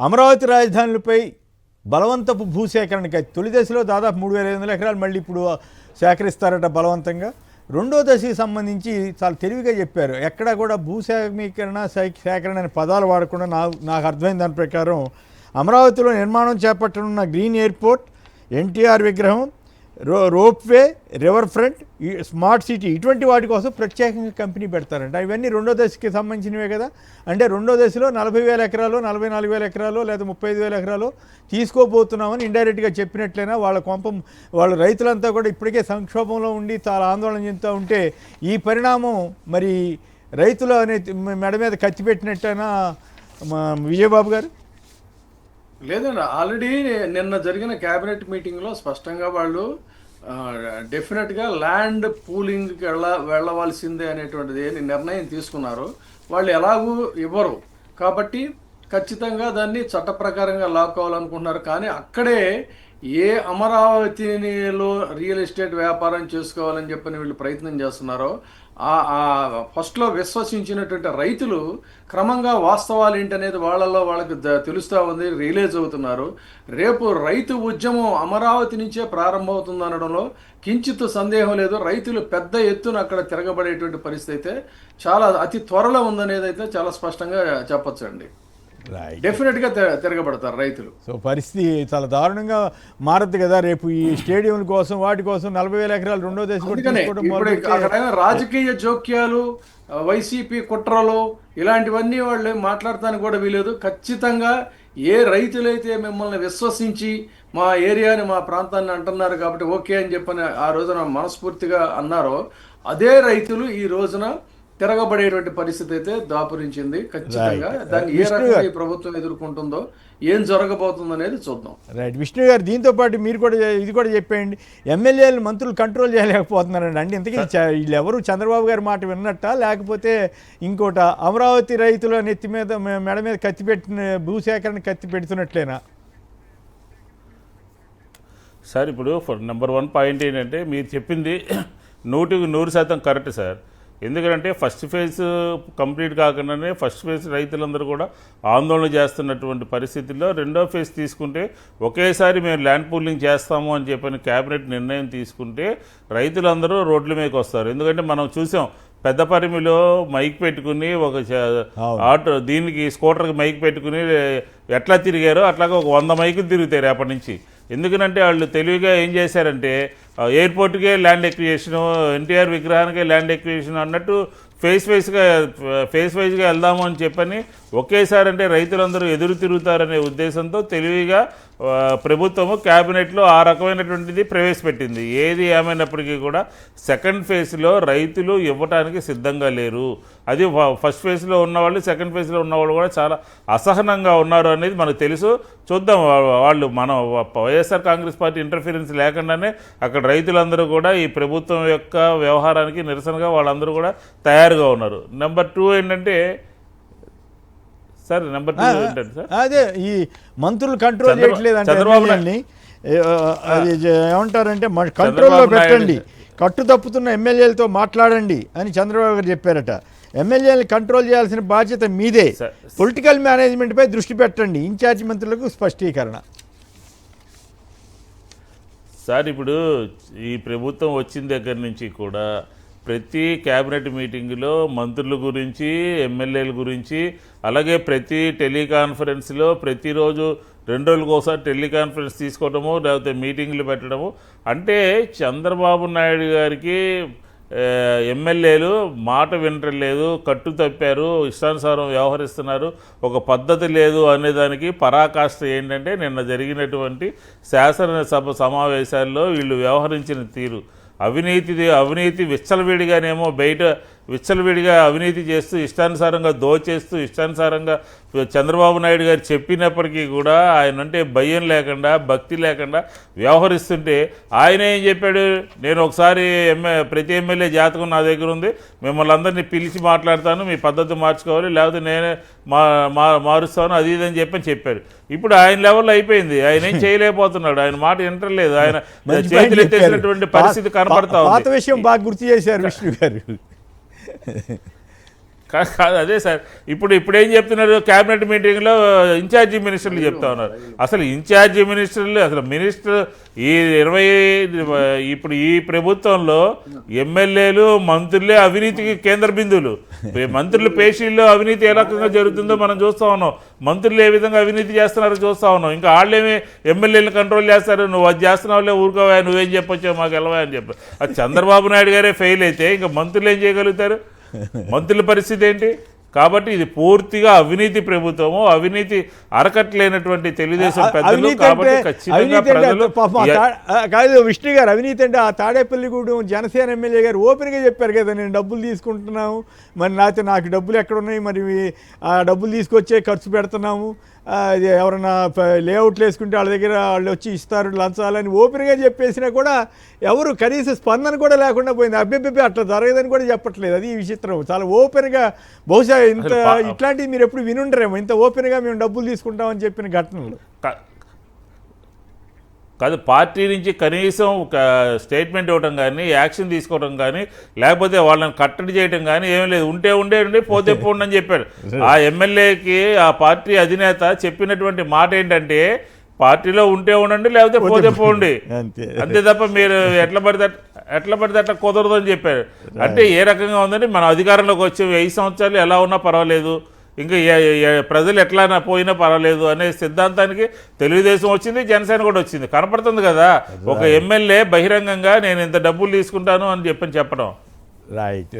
అమరావతి రాజధానులపై బలవంతపు భూసేకరణకి తొలి దశలో దాదాపు 3,500 ఎకరాలు మళ్ళీ ఇప్పుడు సేకరిస్తారట బలవంతంగా. రెండో దశకి సంబంధించి చాలా తెలివిగా చెప్పారు. ఎక్కడా కూడా భూసేకరణ సేకరణ అనే పదాలు వాడకుండా నాకు అర్థమైన దాని ప్రకారం అమరావతిలో నిర్మాణం చేపట్టనున్న గ్రీన్ ఎయిర్పోర్ట్, ఎన్టీఆర్ విగ్రహం, ropeway, river front, smart city ఇటువంటి వాటి కోసం ప్రత్యేకంగా కంపెనీ పెడతారంట. ఇవన్నీ రెండో దశకి సంబంధించినవే కదా. అంటే రెండో దశలో 40,000 ఎకరాలు, 44,000 ఎకరాలు లేదా 35,000 ఎకరాలు తీసుకోబోతున్నామని ఇండైరెక్ట్గా చెప్పినట్లయినా వాళ్ళ రైతులంతా కూడా ఇప్పటికే సంక్షోభంలో ఉండి చాలా ఆందోళన చెందుతూ ఉంటే ఈ పరిణామం మరి రైతులు అనే మెడ మీద కత్తి పెట్టినట్టయినా విజయబాబు గారు? లేదండి, ఆల్రెడీ నిన్న జరిగిన క్యాబినెట్ మీటింగ్లో స్పష్టంగా వాళ్ళు డెఫినెట్గా ల్యాండ్ పూలింగ్కి వెళ్ళవలసిందే అనేటువంటిది నిర్ణయం తీసుకున్నారు. వాళ్ళు ఎలాగూ ఇవ్వరు కాబట్టి ఖచ్చితంగా దాన్ని చట్ట ప్రకారంగా లాక్కోవాలనుకుంటున్నారు. కానీ అక్కడే ఏ అమరావతిలో రియల్ ఎస్టేట్ వ్యాపారం చేసుకోవాలని చెప్పని వీళ్ళు ప్రయత్నం చేస్తున్నారో ఫస్ట్లో విశ్వసించినటువంటి రైతులు క్రమంగా వాస్తవాలు ఏంటనేది వాళ్ళకి తెలుస్తూ ఉంది, రియలైజ్ అవుతున్నారు. రేపు రైతు ఉద్యమం అమరావతి నుంచే ప్రారంభమవుతుంది అనడంలో కించిత్ సందేహం లేదు. రైతులు పెద్ద ఎత్తున అక్కడ తిరగబడేటువంటి పరిస్థితి అయితే చాలా అతి త్వరలో ఉందనేది అయితే చాలా స్పష్టంగా చెప్పొచ్చు అండి. డెఫినెట్గా తిరగబడతారు రైతులు. సో పరిస్థితి చాలా దారుణంగా మారద్దు కదా రేపు ఈ స్టేడియం కోసం వాటి కోసం 40,000 ఎకరాలు రెండో దశ. రాజకీయ జోక్యాలు, వైసీపీ కుట్రలు ఇలాంటివన్నీ వాళ్ళు మాట్లాడటానికి కూడా వీలేదు. ఖచ్చితంగా ఏ రైతులైతే మిమ్మల్ని విశ్వసించి మా ఏరియాని మా ప్రాంతాన్ని అంటున్నారు కాబట్టి ఓకే అని చెప్పని ఆ రోజున మనస్ఫూర్తిగా అన్నారో అదే రైతులు ఈ రోజున తిరగబడేటువంటి పరిస్థితి అయితే దాపురించింది. ఖచ్చితంగా దాన్ని ఏ రకంగా ఈ ప్రభుత్వం ఎదుర్కొంటుందో, ఏం జరగబోతుందో అనేది చూద్దాం. రైట్ విష్ణు గారు, దీంతో పాటు మీరు కూడా ఇది కూడా చెప్పేయండి, ఎమ్మెల్యేలు మంత్రులు కంట్రోల్ చేయలేకపోతున్నారండి. అంటే ఇంతకీ వీళ్ళు ఎవరు చంద్రబాబు గారి మాట విన్నట్ట లేకపోతే ఇంకోట అమరావతి రైతుల నెత్తి మీద మెడ మీద కత్తి పెట్టిన భూసేకరణ కత్తి పెడుతున్నట్లేనా? సార్ ఇప్పుడు నెంబర్ 1 పాయింట్ ఏంటంటే మీరు చెప్పింది 100% కరెక్ట్ సార్. ఎందుకంటే ఫస్ట్ ఫేజ్ కంప్లీట్ కాకుండానే ఫస్ట్ ఫేజ్ రైతులందరూ కూడా ఆందోళన చేస్తున్నటువంటి పరిస్థితుల్లో రెండో ఫేజ్ తీసుకుంటే ఒకేసారి మేము ల్యాండ్ పూలింగ్ చేస్తాము అని చెప్పని క్యాబినెట్ నిర్ణయం తీసుకుంటే రైతులందరూ రోడ్ల మీదకి వస్తారు. ఎందుకంటే మనం చూసాం పెద్దపరిమిలో మైక్ పెట్టుకుని ఒక ఆటో దీనికి స్కూటర్కి మైక్ పెట్టుకుని ఎట్లా తిరిగారో అట్లాగా ఒక 100 మైకులు తిరుగుతాయి రేపటి నుంచి. ఎందుకంటే వాళ్ళు తెలివిగా ఏం చేశారంటే ఎయిర్పోర్ట్కే ల్యాండ్ ఎక్విజిషన్, ఎన్టీఆర్ విగ్రహానికే ల్యాండ్ ఎక్విజిషన్ అన్నట్టు ఫేస్ వైజ్గా వెళ్దాము అని చెప్పని ఒకేసారి అంటే రైతులందరూ ఎదురు తిరుగుతారనే ఉద్దేశంతో తెలివిగా ప్రభుత్వము క్యాబినెట్లో ఆ రకమైనటువంటిది ప్రవేశపెట్టింది. ఏది ఏమైనప్పటికీ కూడా సెకండ్ ఫేజ్లో రైతులు ఇవ్వటానికి సిద్ధంగా లేరు. అది ఫస్ట్ ఫేజ్లో ఉన్నవాళ్ళు సెకండ్ ఫేజ్లో ఉన్నవాళ్ళు కూడా చాలా అసహనంగా ఉన్నారు అనేది మనకు తెలుసు. చూద్దాం, వాళ్ళు మన వైఎస్ఆర్ కాంగ్రెస్ పార్టీ ఇంటర్ఫీరెన్స్ లేకుండానే అక్కడ రైతులందరూ కూడా ఈ ప్రభుత్వం యొక్క వ్యవహారానికి నిరసనగా వాళ్ళందరూ కూడా తయారుగా ఉన్నారు. నెంబర్ 2 ఏంటంటే సార్, నెంబర్ 2 ఏంటంటే సార్ అదే ఈ మంత్రులు కంట్రోల్ చేయట్లేదంటే చంద్రబాబు ఏమంటారంటే కంట్రోల్లో పెట్టండి, కట్టు తప్పుతున్న ఎమ్మెల్యేలతో మాట్లాడండి అని చంద్రబాబు గారు చెప్పారట. ఎమ్మెల్యేలను కంట్రోల్ చేయాల్సిన బాధ్యత మీదే, పొలిటికల్ మేనేజ్మెంట్పై దృష్టి పెట్టండి, ఇన్ఛార్జి మంత్రులకు స్పష్టీకరణ. సార్ ఇప్పుడు ఈ ప్రభుత్వం వచ్చిన దగ్గర నుంచి కూడా ప్రతి క్యాబినెట్ మీటింగ్లో మంత్రుల గురించి, ఎమ్మెల్యేల గురించి, అలాగే ప్రతి టెలికాన్ఫరెన్స్లో ప్రతిరోజు 2 రోజులకు ఒకసారి టెలికాన్ఫరెన్స్ తీసుకోవడము లేకపోతే మీటింగ్లు పెట్టడము. అంటే చంద్రబాబు నాయుడు గారికి ఎమ్మెల్యేలు మాట వినటం లేదు, కట్టు తప్పారు, ఇష్టానుసారం వ్యవహరిస్తున్నారు, ఒక పద్ధతి లేదు అనేదానికి పరాకాష్ఠ ఏంటంటే నిన్న జరిగినటువంటి శాసనసభ సమావేశాల్లో వీళ్ళు వ్యవహరించిన తీరు. అవినీతి విచ్చలవిడిగానేమో బయట విచ్చలవిడిగా అవినీతి చేస్తూ ఇష్టానుసారంగా దోచేస్తూ ఇష్టానుసారంగా చంద్రబాబు నాయుడు గారు చెప్పినప్పటికీ కూడా ఆయన అంటే భయం లేకుండా భక్తి లేకుండా వ్యవహరిస్తుంటే ఆయన ఏం చెప్పాడు, నేను ఒకసారి ప్రతి ఎమ్మెల్యే జాతకం నా దగ్గర ఉంది, మిమ్మల్ని అందరినీ పిలిచి మాట్లాడతాను, మీ పద్ధతి మార్చుకోవాలి లేకపోతే నేనే మారుస్తాను అది ఇదని చెప్పారు. ఇప్పుడు ఆయన లెవెల్లో అయిపోయింది, ఆయన ఏం చేయలేకపోతున్నాడు, ఆయన మాట వింటలేదు, ఆయన చేతులు ఎత్తేసినటువంటి పరిస్థితి కనపడతా ఉంది. విషయం బాగా గుర్తు చేశారు విష్ణు గారు. కాదు అదే సార్ ఇప్పుడు ఏం చెప్తున్నారు క్యాబినెట్ మీటింగ్లో ఇన్ఛార్జి మినిస్టర్లు చెప్తా ఉన్నారు. అసలు ఇన్ఛార్జి మినిస్టర్లు అసలు మినిస్టర్ ఈ ఇప్పుడు ఈ ప్రభుత్వంలో ఎమ్మెల్యేలు మంత్రులే అవినీతికి కేంద్ర బిందువులు. మంత్రులు పేషీల్లో అవినీతి ఏ రకంగా జరుగుతుందో మనం చూస్తూ ఉన్నాం. మంత్రులు ఏ విధంగా అవినీతి చేస్తున్నారో చూస్తూ ఉన్నాం. ఇంకా వాళ్ళేమి ఎమ్మెల్యేలను కంట్రోల్ చేస్తారు. నువ్వు అది చేస్తున్నావులే ఊరుకోవా, నువ్వేం చెప్పొచ్చావు మాకు వెళ్ళవా అని చెప్పి. అది చంద్రబాబు నాయుడు గారే ఫెయిల్ అయితే ఇంకా మంత్రులు ఏం చేయగలుగుతారు? మంత్రుల పరిస్థితి ఏంటి? కాబట్టి ఇది పూర్తిగా అవినీతి ప్రభుత్వము, అవినీతి అరకట్లేనటువంటి తెలుగుదేశం పెద్దలు. కాబట్టి ఖచ్చితంగా ప్రజలు కాదు విష్ణు గారు, అవినీతి అంటే ఆ తాడేపల్లిగూడెం జనసేన ఎమ్మెల్యే గారు ఓపెన్గా చెప్పారు కదా, నేను డబ్బులు తీసుకుంటున్నాము, మరి నాకు డబ్బులు ఎక్కడున్నాయి, మరి ఆ డబ్బులు తీసుకొచ్చే ఖర్చు పెడుతున్నాము, ఎవరన్నా లేఅవుట్లు వేసుకుంటే వాళ్ళ దగ్గర వాళ్ళు వచ్చి ఇస్తారు లంచాలని ఓపెన్గా చెప్పేసినా కూడా ఎవరు కనీస స్పందన కూడా లేకుండా పోయింది. అబ్బెబ్బెబ్బే అట్లా జరగదని కూడా చెప్పట్లేదు. అది విచిత్రం. చాలా ఓపెన్గా, బహుశా ఇంత ఇట్లాంటివి మీరు ఎప్పుడు వినుండరేమో, ఇంత ఓపెన్గా మేము డబ్బులు తీసుకుంటామని చెప్పిన ఘటనలు కాదు. పార్టీ నుంచి కనీసం స్టేట్మెంట్ ఇవ్వడం కానీ, యాక్షన్ తీసుకోవడం కానీ, లేకపోతే వాళ్ళని కట్టడి చేయడం కానీ ఏమీ లేదు. ఉండే పోతే పోండి అని చెప్పాడు. ఆ ఎమ్మెల్యేకి ఆ పార్టీ అధినేత చెప్పినటువంటి మాట ఏంటంటే పార్టీలో ఉంటే ఉండండి, లేకపోతే పోతే పోండి, అంతే తప్ప మీరు ఎట్లా పడితే అట్లా కుదరదు అని చెప్పారు. అంటే ఏ రకంగా ఉందంటే మన అధికారంలోకి వచ్చే 5 సంవత్సరాలు ఎలా ఉన్నా పర్వాలేదు, ఇంకా ప్రజలు ఎట్లా పోయినా పర్వాలేదు అనే సిద్ధాంతానికి తెలుగుదేశం వచ్చింది, జనసేన కూడా వచ్చింది. కనపడుతుంది కదా ఒక ఎమ్మెల్యే బహిరంగంగా నేను ఇంత డబ్బులు తీసుకుంటాను అని చెప్పడం. రైట్.